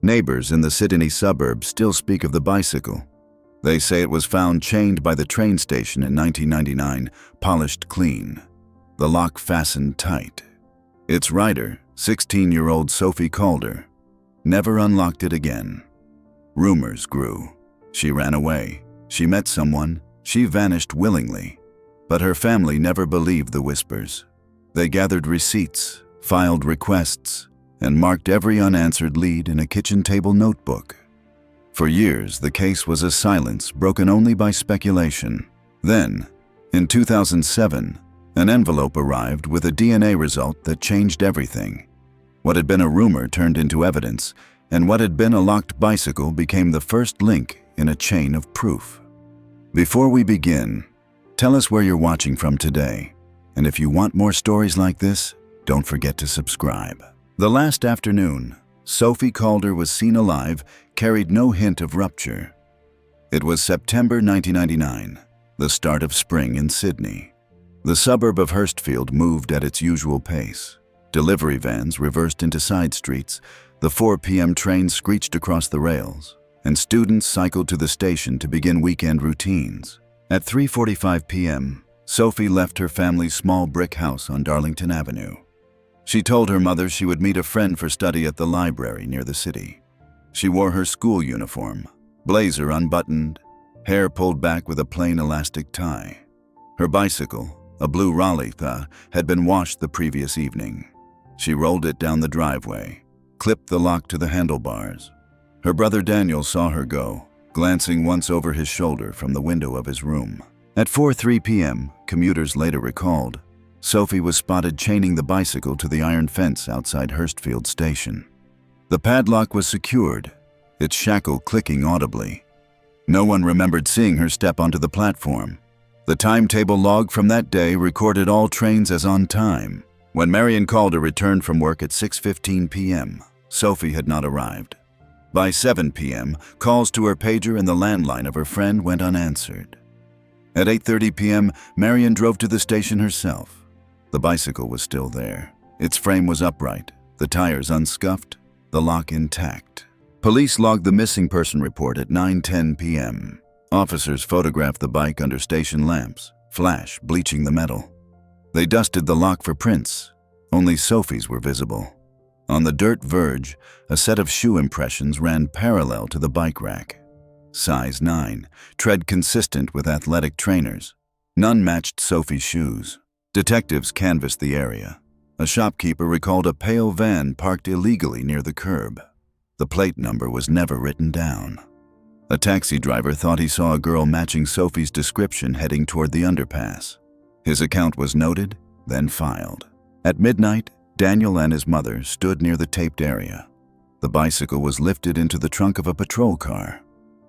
Neighbors in the Sydney suburb still speak of the bicycle. They say it was found chained by the train station in 1999, polished clean. The lock fastened tight. Its rider, 16-year-old Sophie Calder, never unlocked it again. Rumors grew. She ran away. She met someone. She vanished willingly. But her family never believed the whispers. They gathered receipts, filed requests, and marked every unanswered lead in a kitchen table notebook. For years, the case was a silence broken only by speculation. Then, in 2007, an envelope arrived with a DNA result that changed everything. What had been a rumor turned into evidence, and what had been a locked bicycle became the first link in a chain of proof. Before we begin, tell us where you're watching from today, and if you want more stories like this, don't forget to subscribe. The last afternoon, Sophie Calder was seen alive, carried no hint of rupture. It was September 1999, the start of spring in Sydney. The suburb of Hurstfield moved at its usual pace. Delivery vans reversed into side streets, the 4 p.m. train screeched across the rails, and students cycled to the station to begin weekend routines. At 3:45 p.m., Sophie left her family's small brick house on Darlington Avenue. She told her mother she would meet a friend for study at the library near the city. She wore her school uniform, blazer unbuttoned, hair pulled back with a plain elastic tie. Her bicycle, a blue Raleigh, had been washed the previous evening. She rolled it down the driveway, clipped the lock to the handlebars. Her brother Daniel saw her go, glancing once over his shoulder from the window of his room. At 4:03 p.m., commuters later recalled, Sophie was spotted chaining the bicycle to the iron fence outside Hurstfield Station. The padlock was secured, its shackle clicking audibly. No one remembered seeing her step onto the platform. The timetable log from that day recorded all trains as on time. When Marion Calder returned from work at 6:15 p.m., Sophie had not arrived. By 7 p.m., calls to her pager and the landline of her friend went unanswered. At 8:30 p.m., Marion drove to the station herself. The bicycle was still there. Its frame was upright, the tires unscuffed, the lock intact. Police logged the missing person report at 9:10 p.m. Officers photographed the bike under station lamps, flash bleaching the metal. They dusted the lock for prints. Only Sophie's were visible. On the dirt verge, a set of shoe impressions ran parallel to the bike rack. Size 9, tread consistent with athletic trainers. None matched Sophie's shoes. Detectives canvassed the area. A shopkeeper recalled a pale van parked illegally near the curb. The plate number was never written down. A taxi driver thought he saw a girl matching Sophie's description heading toward the underpass. His account was noted, then filed. At midnight, Daniel and his mother stood near the taped area. The bicycle was lifted into the trunk of a patrol car.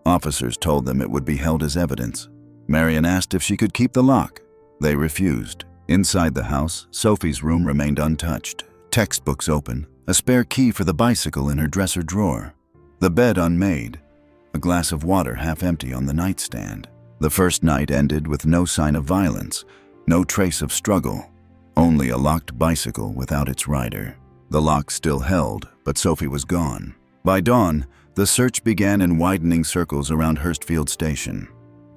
Officers told them it would be held as evidence. Marion asked if she could keep the lock. They refused. Inside the house, Sophie's room remained untouched. Textbooks open, a spare key for the bicycle in her dresser drawer. The bed unmade, a glass of water half empty on the nightstand. The first night ended with no sign of violence, no trace of struggle, only a locked bicycle without its rider. The lock still held, but Sophie was gone. By dawn, the search began in widening circles around Hurstfield Station.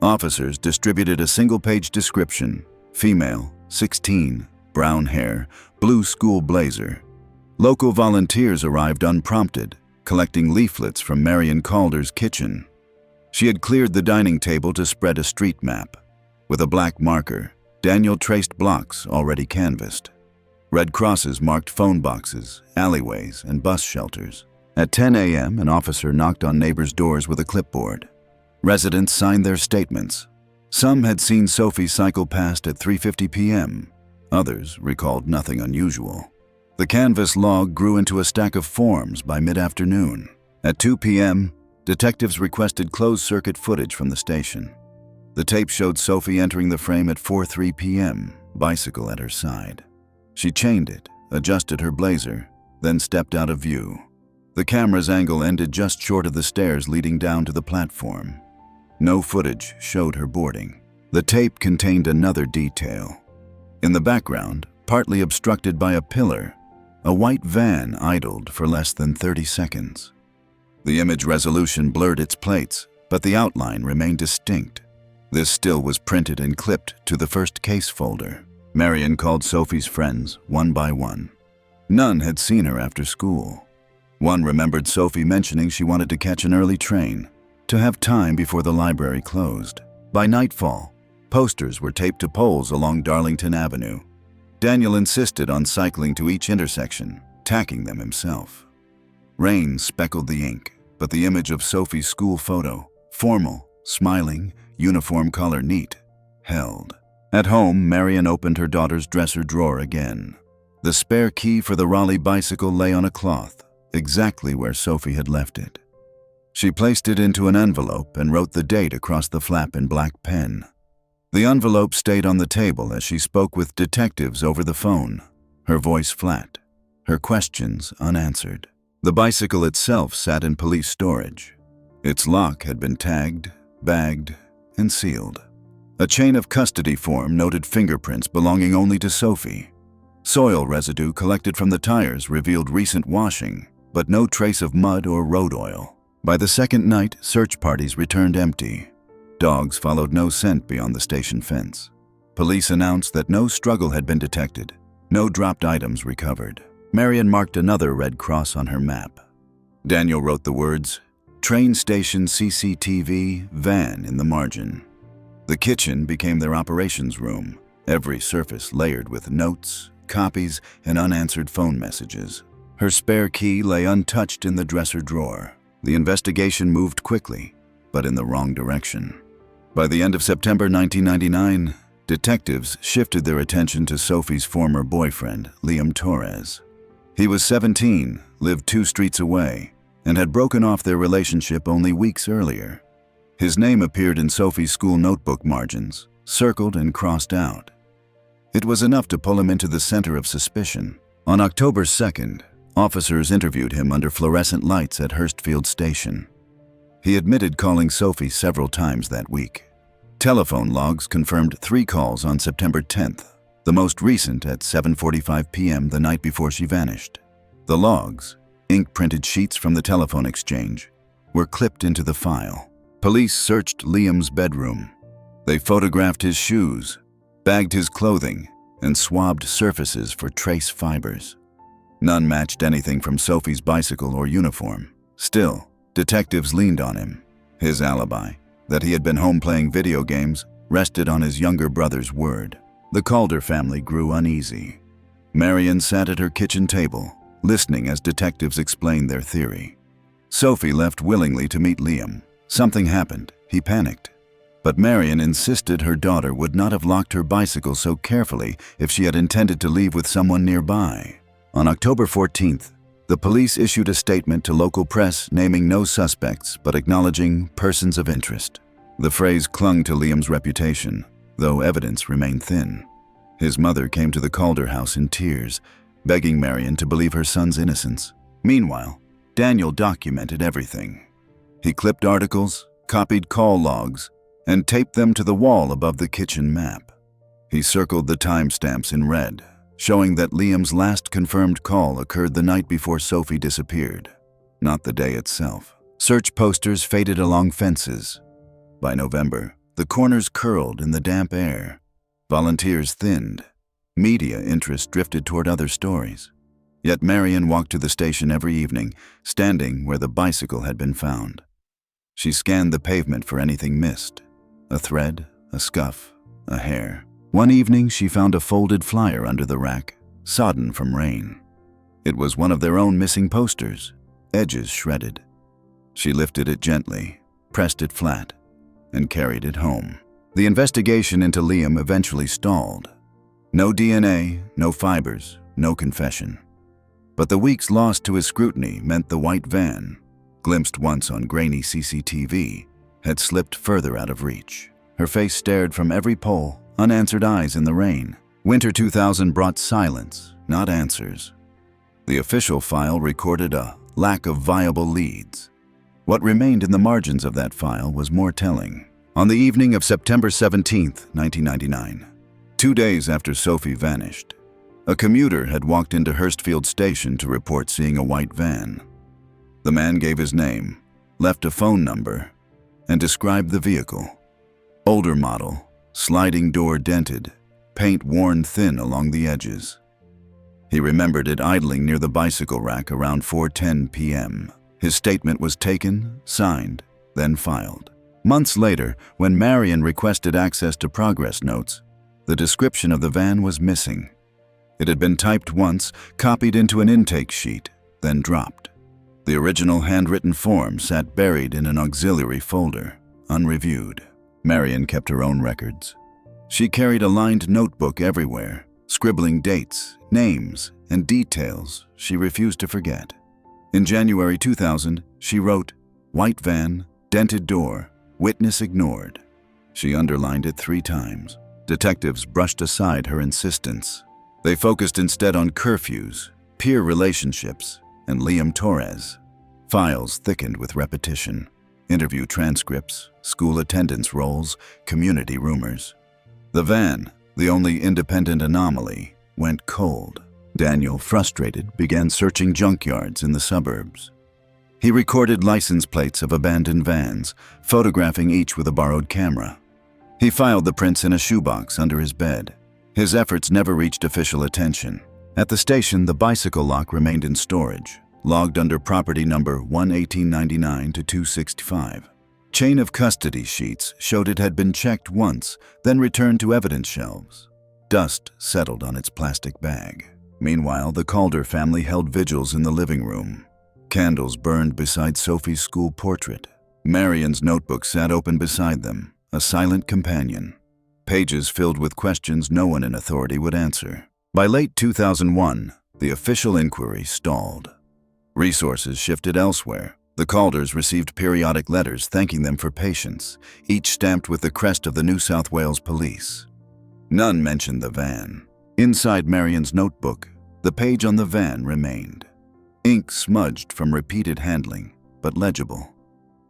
Officers distributed a single-page description: female, 16, brown hair, blue school blazer. Local volunteers arrived unprompted, collecting leaflets from Marion Calder's kitchen. She had cleared the dining table to spread a street map. With a black marker, Daniel traced blocks already canvassed. Red crosses marked phone boxes, alleyways, and bus shelters. At 10 a.m., an officer knocked on neighbors' doors with a clipboard. Residents signed their statements. Some had seen Sophie cycle past at 3:50 p.m. Others recalled nothing unusual. The canvas log grew into a stack of forms by mid-afternoon. At 2 p.m., detectives requested closed-circuit footage from the station. The tape showed Sophie entering the frame at 4:03 p.m., bicycle at her side. She chained it, adjusted her blazer, then stepped out of view. The camera's angle ended just short of the stairs leading down to the platform. No footage showed her boarding. The tape contained another detail. In the background, partly obstructed by a pillar, a white van idled for less than 30 seconds. The image resolution blurred its plates, but the outline remained distinct. This still was printed and clipped to the first case folder. Marion called Sophie's friends one by one. None had seen her after school. One remembered Sophie mentioning she wanted to catch an early train, to have time before the library closed. By nightfall, posters were taped to poles along Darlington Avenue. Daniel insisted on cycling to each intersection, tacking them himself. Rain speckled the ink, but the image of Sophie's school photo, formal, smiling, uniform color neat, held. At home, Marion opened her daughter's dresser drawer again. The spare key for the Raleigh bicycle lay on a cloth, exactly where Sophie had left it. She placed it into an envelope and wrote the date across the flap in black pen. The envelope stayed on the table as she spoke with detectives over the phone, her voice flat, her questions unanswered. The bicycle itself sat in police storage. Its lock had been tagged, bagged, and sealed. A chain of custody form noted fingerprints belonging only to Sophie. Soil residue collected from the tires revealed recent washing, but no trace of mud or road oil. By the second night, search parties returned empty. Dogs followed no scent beyond the station fence. Police announced that no struggle had been detected, no dropped items recovered. Marion marked another red cross on her map. Daniel wrote the words, "Train station CCTV, van" in the margin. The kitchen became their operations room, every surface layered with notes, copies, and unanswered phone messages. Her spare key lay untouched in the dresser drawer. The investigation moved quickly, but in the wrong direction. By the end of September 1999, detectives shifted their attention to Sophie's former boyfriend, Liam Torres. He was 17, lived 2 streets away, and had broken off their relationship only weeks earlier. His name appeared in Sophie's school notebook margins, circled and crossed out. It was enough to pull him into the center of suspicion. On October 2nd, officers interviewed him under fluorescent lights at Hurstfield Station. He admitted calling Sophie several times that week. Telephone logs confirmed 3 calls on September 10th, the most recent at 7:45 p.m. the night before she vanished. The logs, ink-printed sheets from the telephone exchange, were clipped into the file. Police searched Liam's bedroom. They photographed his shoes, bagged his clothing, and swabbed surfaces for trace fibers. None matched anything from Sophie's bicycle or uniform. Still, detectives leaned on him. His alibi, that he had been home playing video games, rested on his younger brother's word. The Calder family grew uneasy. Marion sat at her kitchen table, listening as detectives explained their theory. Sophie left willingly to meet Liam. Something happened. He panicked. But Marion insisted her daughter would not have locked her bicycle so carefully if she had intended to leave with someone nearby. On October 14th, the police issued a statement to local press naming no suspects but acknowledging persons of interest. The phrase clung to Liam's reputation, though evidence remained thin. His mother came to the Calder house in tears, begging Marion to believe her son's innocence. Meanwhile, Daniel documented everything. He clipped articles, copied call logs, and taped them to the wall above the kitchen map. He circled the timestamps in red, showing that Liam's last confirmed call occurred the night before Sophie disappeared, not the day itself. Search posters faded along fences. By November, the corners curled in the damp air. Volunteers thinned. Media interest drifted toward other stories. Yet Marion walked to the station every evening, standing where the bicycle had been found. She scanned the pavement for anything missed. A thread, a scuff, a hair. One evening, she found a folded flyer under the rack, sodden from rain. It was one of their own missing posters, edges shredded. She lifted it gently, pressed it flat, and carried it home. The investigation into Liam eventually stalled. No DNA, no fibers, no confession. But the weeks lost to his scrutiny meant the white van, glimpsed once on grainy CCTV, had slipped further out of reach. Her face stared from every pole, unanswered eyes in the rain. Winter 2000 brought silence, not answers. The official file recorded a lack of viable leads. What remained in the margins of that file was more telling. On the evening of September 17, 1999, 2 days after Sophie vanished, a commuter had walked into Hurstfield Station to report seeing a white van. The man gave his name, left a phone number, and described the vehicle. Older model, sliding door dented, paint worn thin along the edges. He remembered it idling near the bicycle rack around 4:10 p.m. His statement was taken, signed, then filed. Months later, when Marion requested access to progress notes, the description of the van was missing. It had been typed once, copied into an intake sheet, then dropped. The original handwritten form sat buried in an auxiliary folder, unreviewed. Marion kept her own records. She carried a lined notebook everywhere, scribbling dates, names, and details she refused to forget. In January 2000, she wrote, "White van, dented door, witness ignored." She underlined it 3 times. Detectives brushed aside her insistence. They focused instead on curfews, peer relationships, and Liam Torres. Files thickened with repetition. Interview transcripts, school attendance rolls, community rumors. The van, the only independent anomaly, went cold. Daniel, frustrated, began searching junkyards in the suburbs. He recorded license plates of abandoned vans, photographing each with a borrowed camera. He filed the prints in a shoebox under his bed. His efforts never reached official attention. At the station, the bicycle lock remained in storage, logged under property number 11899 to 265. Chain of custody sheets showed it had been checked once, then returned to evidence shelves. Dust settled on its plastic bag. Meanwhile, the Calder family held vigils in the living room. Candles burned beside Sophie's school portrait. Marion's notebook sat open beside them, a silent companion. Pages filled with questions no one in authority would answer. By late 2001, the official inquiry stalled. Resources shifted elsewhere. The Calders received periodic letters thanking them for patience, each stamped with the crest of the New South Wales Police. None mentioned the van. Inside Marion's notebook, the page on the van remained. Ink smudged from repeated handling, but legible.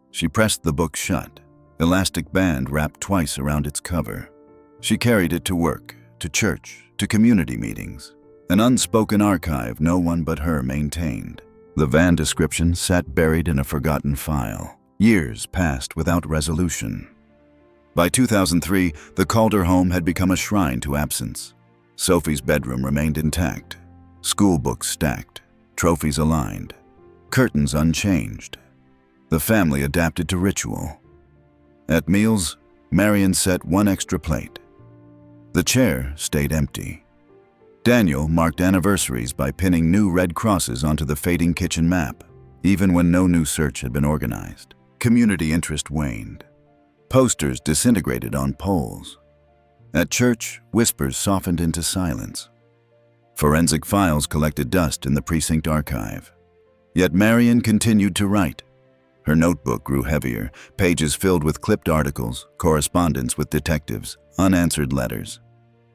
She pressed the book shut, elastic band wrapped twice around its cover. She carried it to work, to church, to community meetings, an unspoken archive no one but her maintained. The van description sat buried in a forgotten file. Years passed without resolution. By 2003, the Calder home had become a shrine to absence. Sophie's bedroom remained intact, school books stacked, trophies aligned, curtains unchanged. The family adapted to ritual. At meals, Marion set one extra plate. The chair stayed empty. Daniel marked anniversaries by pinning new red crosses onto the fading kitchen map, even when no new search had been organized. Community interest waned. Posters disintegrated on poles. At church, whispers softened into silence. Forensic files collected dust in the precinct archive. Yet Marion continued to write. Her notebook grew heavier, pages filled with clipped articles, correspondence with detectives, unanswered letters.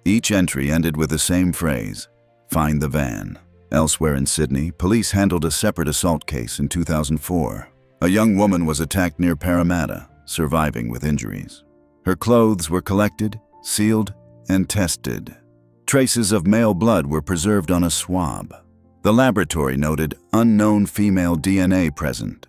Each entry ended with the same phrase, "Find the van." Elsewhere in Sydney, police handled a separate assault case in 2004. A young woman was attacked near Parramatta, surviving with injuries. Her clothes were collected, sealed, and tested. Traces of male blood were preserved on a swab. The laboratory noted unknown female DNA present.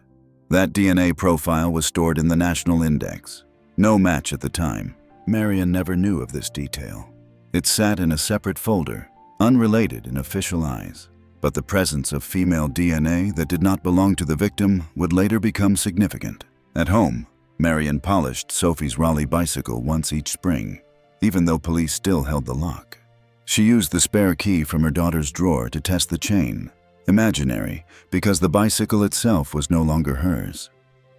That DNA profile was stored in the National Index. No match at the time. Marion never knew of this detail. It sat in a separate folder, unrelated in official eyes. But the presence of female DNA that did not belong to the victim would later become significant. At home, Marion polished Sophie's Raleigh bicycle once each spring, even though police still held the lock. She used the spare key from her daughter's drawer to test the chain, imaginary, because the bicycle itself was no longer hers.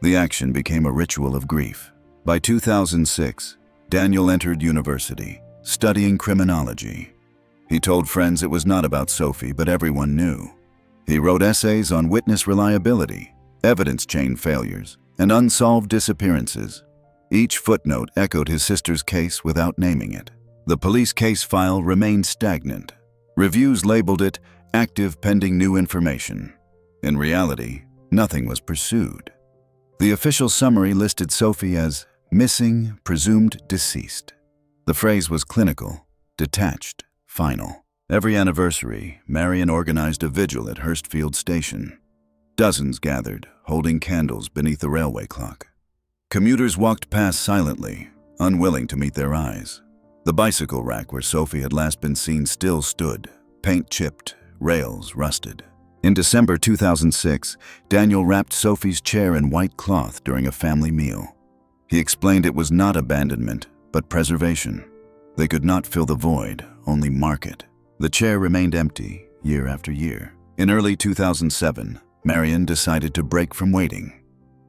The action became a ritual of grief. By 2006, Daniel entered university, studying criminology. He told friends it was not about Sophie, but everyone knew. He wrote essays on witness reliability, evidence chain failures, and unsolved disappearances. Each footnote echoed his sister's case without naming it. The police case file remained stagnant. Reviews labeled it active pending new information. In reality, nothing was pursued. The official summary listed Sophie as missing, presumed deceased. The phrase was clinical, detached, final. Every anniversary, Marion organized a vigil at Hurstfield Station. Dozens gathered, holding candles beneath the railway clock. Commuters walked past silently, unwilling to meet their eyes. The bicycle rack where Sophie had last been seen still stood, paint chipped, rails rusted. In December 2006, Daniel wrapped Sophie's chair in white cloth during a family meal. He explained it was not abandonment, but preservation. They could not fill the void, only mark it. The chair remained empty year after year. In early 2007, Marion decided to break from waiting.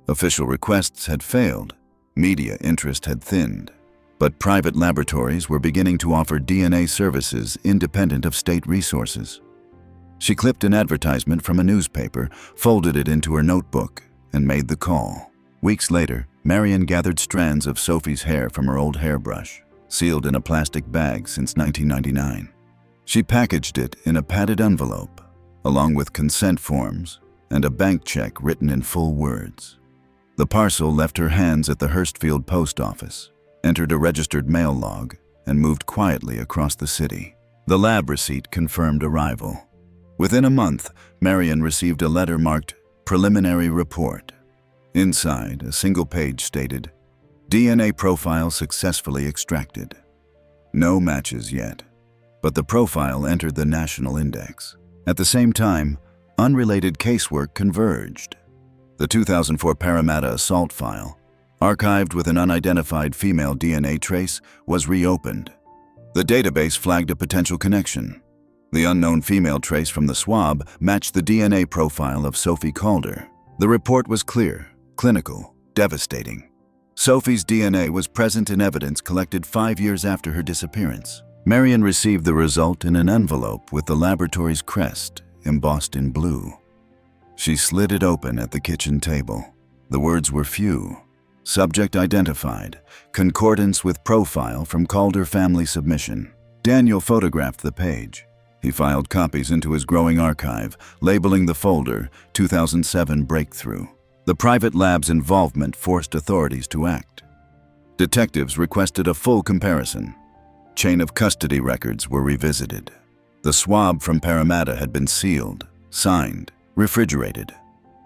Official requests had failed, media interest had thinned, but private laboratories were beginning to offer DNA services independent of state resources. She clipped an advertisement from a newspaper, folded it into her notebook, and made the call. Weeks later, Marion gathered strands of Sophie's hair from her old hairbrush, sealed in a plastic bag since 1999. She packaged it in a padded envelope, along with consent forms and a bank check written in full words. The parcel left her hands at the Hurstfield post office, entered a registered mail log, and moved quietly across the city. The lab receipt confirmed arrival. Within a month, Marion received a letter marked Preliminary Report. Inside, a single page stated, DNA profile successfully extracted. No matches yet, but the profile entered the national index. At the same time, unrelated casework converged. The 2004 Parramatta assault file, archived with an unidentified female DNA trace, was reopened. The database flagged a potential connection. The unknown female trace from the swab matched the DNA profile of Sophie Calder. The report was clear, clinical, devastating. Sophie's DNA was present in evidence collected 5 years after her disappearance. Marion received the result in an envelope with the laboratory's crest embossed in blue. She slid it open at the kitchen table. The words were few. Subject identified, concordance with profile from Calder family submission. Daniel photographed the page. He filed copies into his growing archive, labeling the folder 2007 Breakthrough. The private lab's involvement forced authorities to act. Detectives requested a full comparison. Chain of custody records were revisited. The swab from Parramatta had been sealed, signed, refrigerated.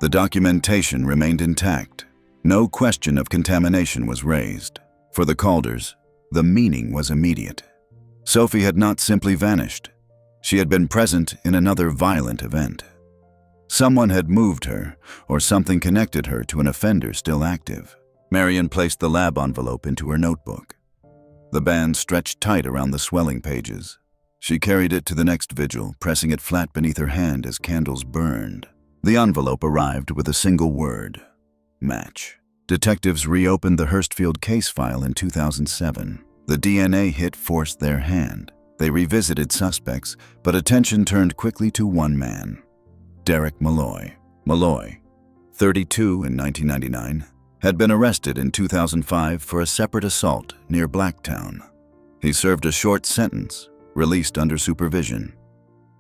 The documentation remained intact. No question of contamination was raised. For the Calders, the meaning was immediate. Sophie had not simply vanished. She had been present in another violent event. Someone had moved her, or something connected her to an offender still active. Marion placed the lab envelope into her notebook. The band stretched tight around the swelling pages. She carried it to the next vigil, pressing it flat beneath her hand as candles burned. The envelope arrived with a single word: match. Detectives reopened the Hurstfield case file in 2007. The DNA hit forced their hand. They revisited suspects, but attention turned quickly to one man: Derek Malloy. Malloy, 32 in 1999, had been arrested in 2005 for a separate assault near Blacktown. He served a short sentence, released under supervision.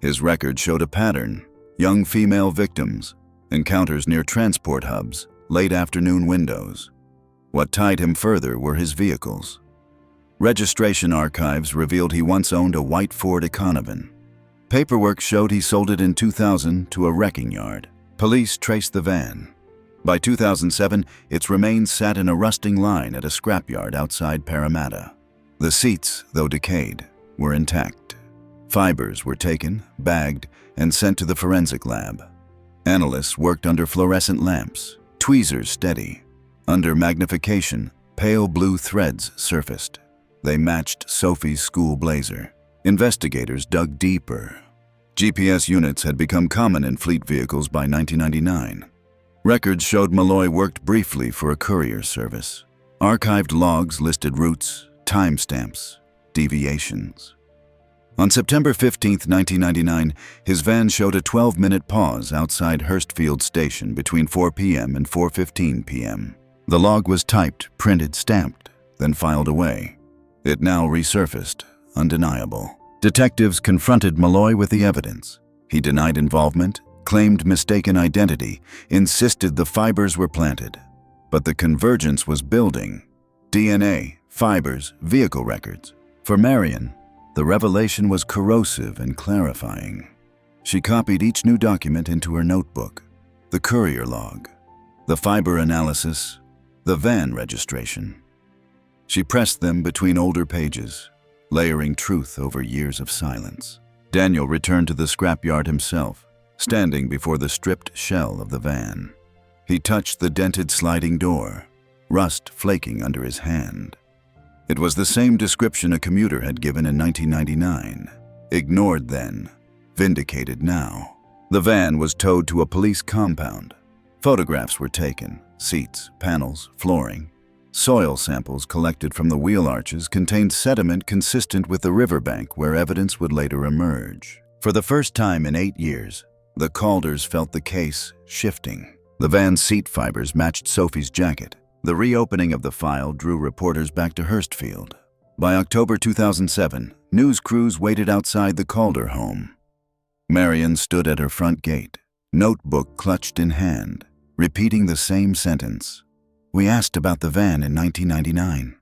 His record showed a pattern: young female victims, encounters near transport hubs, late afternoon windows. What tied him further were his vehicles. Registration archives revealed he once owned a white Ford Econovan. Paperwork showed he sold it in 2000 to a wrecking yard. Police traced the van. By 2007, its remains sat in a rusting line at a scrapyard outside Parramatta. The seats, though decayed, were intact. Fibers were taken, bagged, and sent to the forensic lab. Analysts worked under fluorescent lamps, tweezers steady. Under magnification, pale blue threads surfaced. They matched Sophie's school blazer. Investigators dug deeper. GPS units had become common in fleet vehicles by 1999. Records showed Malloy worked briefly for a courier service. Archived logs listed routes, timestamps, deviations. On September 15, 1999, his van showed a 12-minute pause outside Hurstfield Station between 4 p.m. and 4:15 p.m. The log was typed, printed, stamped, then filed away. It now resurfaced, undeniable. Detectives confronted Malloy with the evidence. He denied involvement, claimed mistaken identity, insisted the fibers were planted. But the convergence was building. DNA, fibers, vehicle records. For Marion, the revelation was corrosive and clarifying. She copied each new document into her notebook. the courier log, the fiber analysis, the van registration. She pressed them between older pages, layering truth over years of silence. Daniel returned to the scrapyard himself, standing before the stripped shell of the van. He touched the dented sliding door, rust flaking under his hand. It was the same description a commuter had given in 1999. Ignored then, vindicated now. The van was towed to a police compound. Photographs were taken, seats, panels, flooring. Soil samples collected from the wheel arches contained sediment consistent with the riverbank where evidence would later emerge. For the first time in 8 years, the Calders felt the case shifting. The van's seat fibers matched Sophie's jacket. The reopening of the file drew reporters back to Hurstfield. By October 2007, news crews waited outside the Calder home. Marion stood at her front gate, notebook clutched in hand, repeating the same sentence. "We asked about the van in 1999.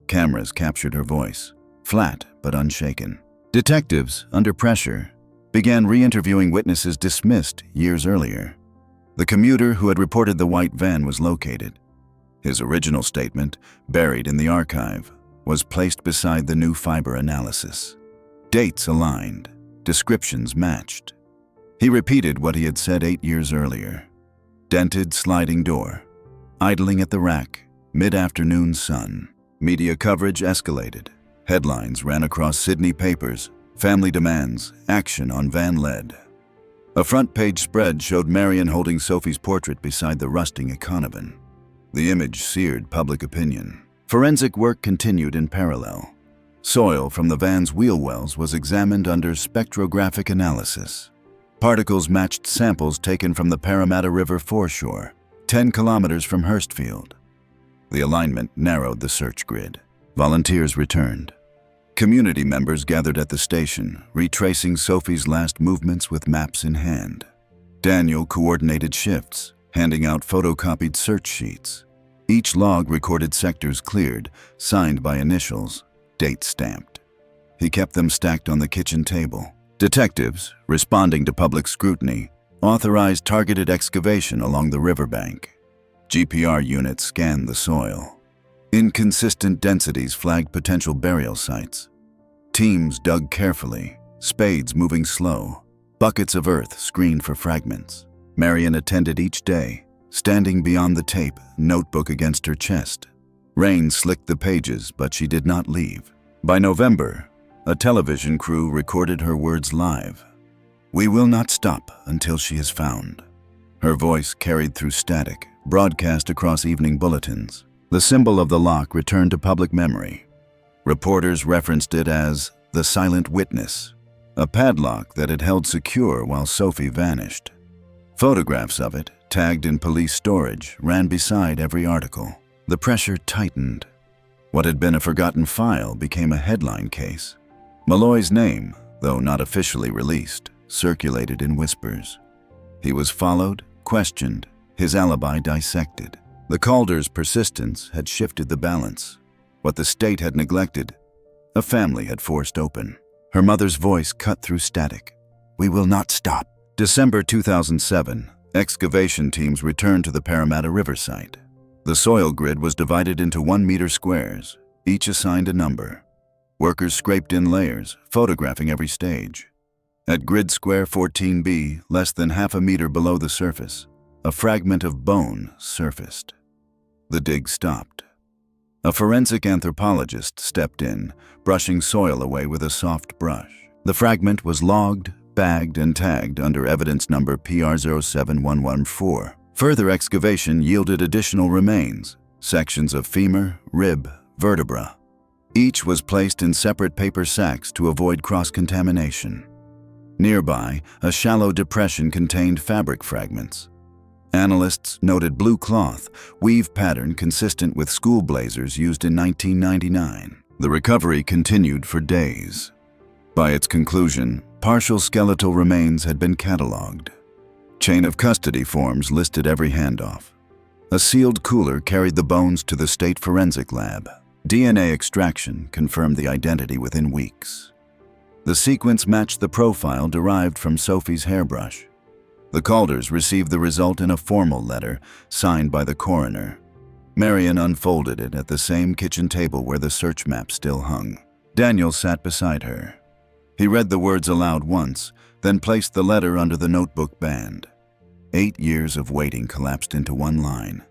Cameras captured her voice, flat but unshaken. Detectives, under pressure, began re-interviewing witnesses dismissed years earlier. The commuter who had reported the white van was located. His original statement, buried in the archive, was placed beside the new fiber analysis. Dates aligned, descriptions matched. He repeated what he had said 8 years earlier. Dented sliding door, idling at the rack, mid-afternoon sun. Media coverage escalated. Headlines ran across Sydney papers, family demands, action on van lead. A front-page spread showed Marion holding Sophie's portrait beside the rusting Econovan. The image seared public opinion. Forensic work continued in parallel. Soil from the van's wheel wells was examined under spectrographic analysis. Particles matched samples taken from the Parramatta River foreshore, 10 kilometers from Hurstfield. The alignment narrowed the search grid. Volunteers returned. Community members gathered at the station, retracing Sophie's last movements with maps in hand. Daniel coordinated shifts, handing out photocopied search sheets. Each log recorded sectors cleared, signed by initials, date stamped. He kept them stacked on the kitchen table. Detectives, responding to public scrutiny, authorized targeted excavation along the riverbank. GPR units scanned the soil. Inconsistent densities flagged potential burial sites. Teams dug carefully, spades moving slow. Buckets of earth screened for fragments. Marion attended each day, standing beyond the tape, notebook against her chest. Rain slicked the pages, but she did not leave. By November, a television crew recorded her words live. "We will not stop until she is found." Her voice carried through static, broadcast across evening bulletins. The symbol of the lock returned to public memory. Reporters referenced it as the silent witness, a padlock that had held secure while Sophie vanished. Photographs of it, tagged in police storage, ran beside every article. The pressure tightened. What had been a forgotten file became a headline case. Malloy's name, though not officially released, circulated in whispers. He was followed, questioned, his alibi dissected. The Calders' persistence had shifted the balance. What the state had neglected, a family had forced open. Her mother's voice cut through static. "We will not stop." December 2007, excavation teams returned to the Parramatta River site. The soil grid was divided into 1-meter squares, each assigned a number. Workers scraped in layers, photographing every stage. At grid square 14B, less than half a meter below the surface, a fragment of bone surfaced. The dig stopped. A forensic anthropologist stepped in, brushing soil away with a soft brush. The fragment was logged, bagged, and tagged under evidence number PR07114. Further excavation yielded additional remains, sections of femur, rib, vertebra. Each was placed in separate paper sacks to avoid cross-contamination. Nearby, a shallow depression contained fabric fragments. Analysts noted blue cloth, weave pattern consistent with school blazers used in 1999. The recovery continued for days. By its conclusion, partial skeletal remains had been catalogued. Chain of custody forms listed every handoff. A sealed cooler carried the bones to the state forensic lab. DNA extraction confirmed the identity within weeks. The sequence matched the profile derived from Sophie's hairbrush. The Calders received the result in a formal letter signed by the coroner. Marion unfolded it at the same kitchen table where the search map still hung. Daniel sat beside her. He read the words aloud once, then placed the letter under the notebook band. 8 years of waiting collapsed into one line.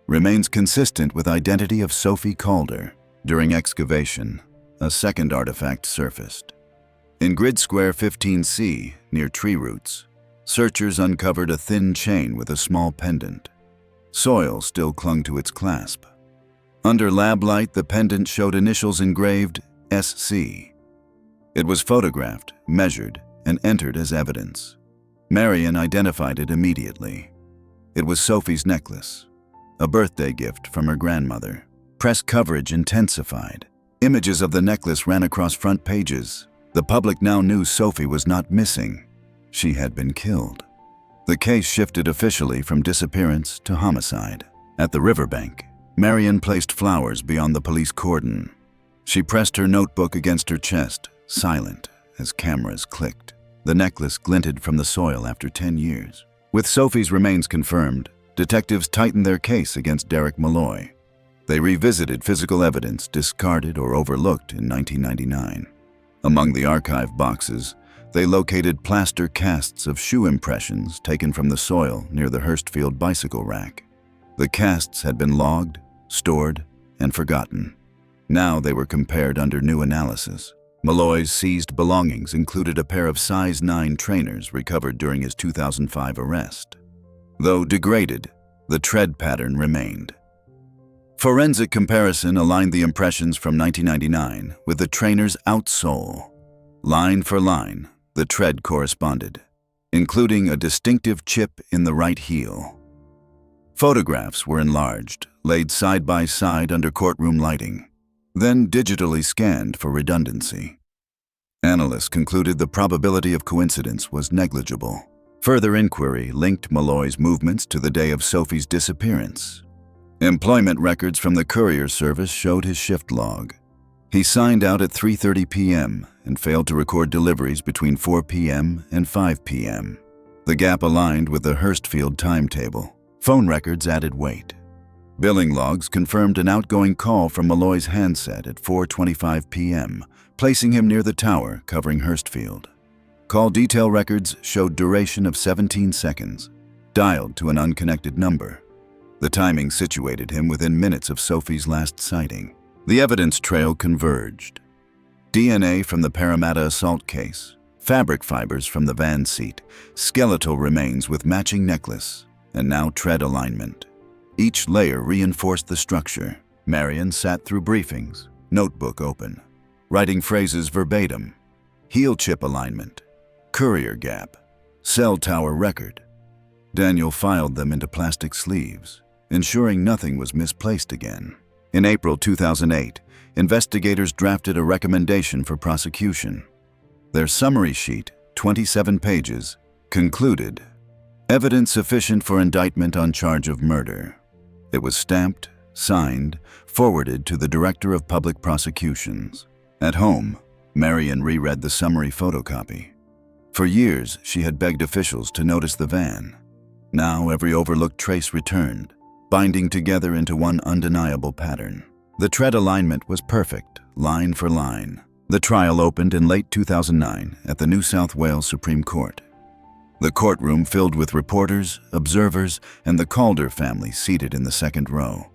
Remains consistent with identity of Sophie Calder. During excavation, a second artifact surfaced. In grid square 15C, near tree roots, searchers uncovered a thin chain with a small pendant. Soil still clung to its clasp. Under lab light, the pendant showed initials engraved SC. It was photographed, measured, and entered as evidence. Marion identified it immediately. It was Sophie's necklace, a birthday gift from her grandmother. Press coverage intensified. Images of the necklace ran across front pages. The public now knew Sophie was not missing. She had been killed. The case shifted officially from disappearance to homicide. At the riverbank, Marion placed flowers beyond the police cordon. She pressed her notebook against her chest, silent as cameras clicked. The necklace glinted from the soil after 10 years. With Sophie's remains confirmed, detectives tightened their case against Derek Malloy. They revisited physical evidence discarded or overlooked in 1999. Among the archive boxes, they located plaster casts of shoe impressions taken from the soil near the Hurstfield bicycle rack. The casts had been logged, stored, and forgotten. Now they were compared under new analysis. Malloy's seized belongings included a pair of size 9 trainers recovered during his 2005 arrest. Though degraded, the tread pattern remained. Forensic comparison aligned the impressions from 1999 with the trainer's outsole. Line for line, the tread corresponded, including a distinctive chip in the right heel. Photographs were enlarged, laid side by side under courtroom lighting, then digitally scanned for redundancy. Analysts concluded the probability of coincidence was negligible. Further inquiry linked Malloy's movements to the day of Sophie's disappearance. Employment records from the courier service showed his shift log. He signed out at 3:30 p.m. and failed to record deliveries between 4 p.m. and 5 p.m. The gap aligned with the Hurstfield timetable. Phone records added weight. Billing logs confirmed an outgoing call from Malloy's handset at 4:25 p.m., placing him near the tower covering Hurstfield. Call detail records showed duration of 17 seconds, dialed to an unconnected number. The timing situated him within minutes of Sophie's last sighting. The evidence trail converged. DNA from the Parramatta assault case, fabric fibers from the van seat, skeletal remains with matching necklace, and now tread alignment. Each layer reinforced the structure. Marion sat through briefings, notebook open, writing phrases verbatim. Heel chip alignment, courier gap, cell tower record. Daniel filed them into plastic sleeves, ensuring nothing was misplaced again. In April 2008, investigators drafted a recommendation for prosecution. Their summary sheet, 27 pages, concluded, evidence sufficient for indictment on charge of murder. It was stamped, signed, forwarded to the Director of Public Prosecutions. At home, Marion reread the summary photocopy. For years, she had begged officials to notice the van. Now every overlooked trace returned, binding together into one undeniable pattern. The tread alignment was perfect, line for line. The trial opened in late 2009 at the New South Wales Supreme Court. The courtroom filled with reporters, observers, and the Calder family seated in the second row.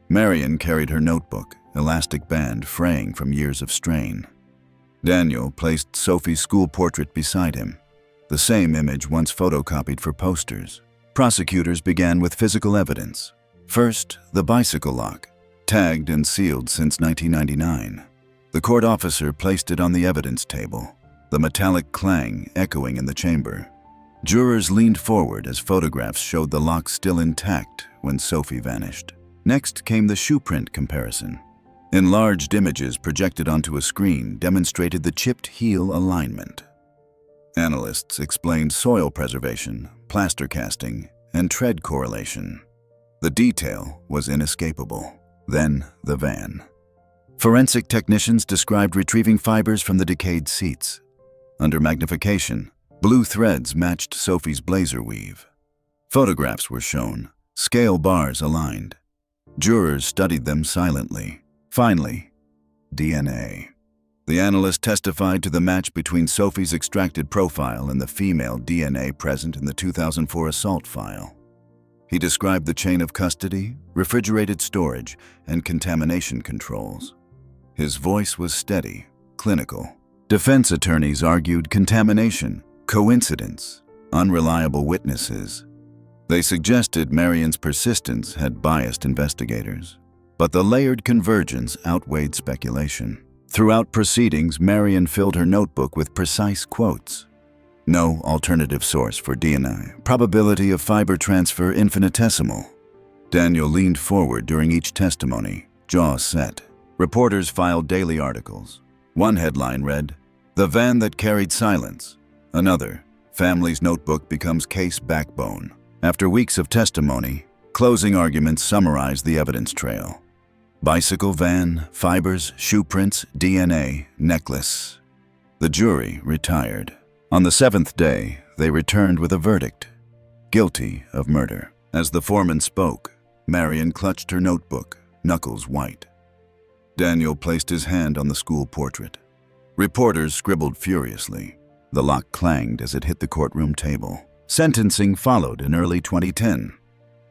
Marion carried her notebook, elastic band fraying from years of strain. Daniel placed Sophie's school portrait beside him, the same image once photocopied for posters. Prosecutors began with physical evidence. First, the bicycle lock, tagged and sealed since 1999. The court officer placed it on the evidence table, the metallic clang echoing in the chamber. Jurors leaned forward as photographs showed the lock still intact when Sophie vanished. Next came the shoe print comparison. Enlarged images projected onto a screen demonstrated the chipped heel alignment. Analysts explained soil preservation, plaster casting, and tread correlation. The detail was inescapable. Then the van. Forensic technicians described retrieving fibers from the decayed seats. Under magnification, Blue threads matched Sophie's blazer weave. Photographs were shown, scale bars aligned. Jurors studied them silently. Finally, DNA. The analyst testified to the match between Sophie's extracted profile and the female DNA present in the 2004 assault file. He described the chain of custody, refrigerated storage, and contamination controls. His voice was steady, clinical. Defense attorneys argued contamination, coincidence, unreliable witnesses. They suggested Marion's persistence had biased investigators. But the layered convergence outweighed speculation. Throughout proceedings, Marion filled her notebook with precise quotes. No alternative source for DNA. Probability of fiber transfer infinitesimal. Daniel leaned forward during each testimony, jaw set. Reporters filed daily articles. One headline read, "The van that carried silence." Another, "Family's notebook becomes case backbone." After weeks of testimony, closing arguments summarized the evidence trail. Bicycle van, fibers, shoe prints, DNA, necklace. The jury retired. On the 7th day, they returned with a verdict. Guilty of murder. As the foreman spoke, Marion clutched her notebook, knuckles white. Daniel placed his hand on the school portrait. Reporters scribbled furiously. The lock clanged as it hit the courtroom table. Sentencing followed in early 2010.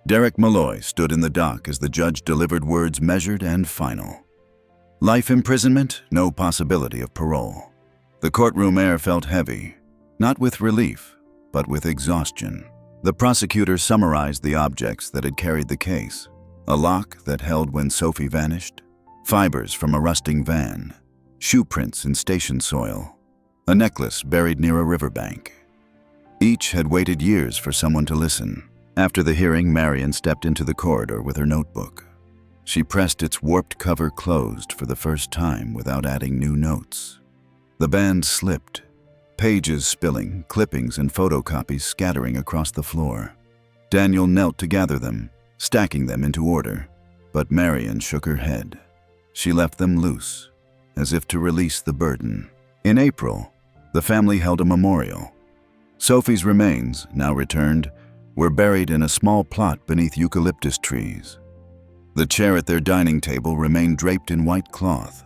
Derek Malloy stood in the dock as the judge delivered words measured and final. Life imprisonment, no possibility of parole. The courtroom air felt heavy, not with relief, but with exhaustion. The prosecutor summarized the objects that had carried the case. A lock that held when Sophie vanished, fibers from a rusting van, shoe prints in station soil, a necklace buried near a riverbank. Each had waited years for someone to listen. After the hearing, Marion stepped into the corridor with her notebook. She pressed its warped cover closed for the first time without adding new notes. The band slipped, pages spilling, clippings and photocopies scattering across the floor. Daniel knelt to gather them, stacking them into order, but Marion shook her head. She left them loose, as if to release the burden. In April, the family held a memorial. Sophie's remains, now returned, were buried in a small plot beneath eucalyptus trees. The chair at their dining table remained draped in white cloth.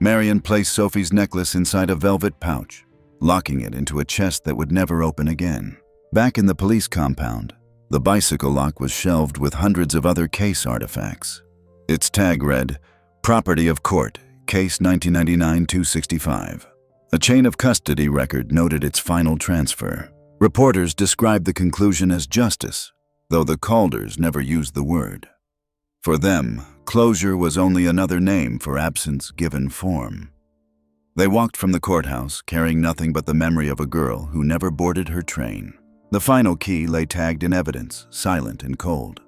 Marion placed Sophie's necklace inside a velvet pouch, locking it into a chest that would never open again. Back in the police compound, the bicycle lock was shelved with hundreds of other case artifacts. Its tag read, "Property of Court, Case 1999-265. A chain of custody record noted its final transfer. Reporters described the conclusion as justice, though the Calders never used the word. For them, closure was only another name for absence given form. They walked from the courthouse, carrying nothing but the memory of a girl who never boarded her train. The final key lay tagged in evidence, silent and cold.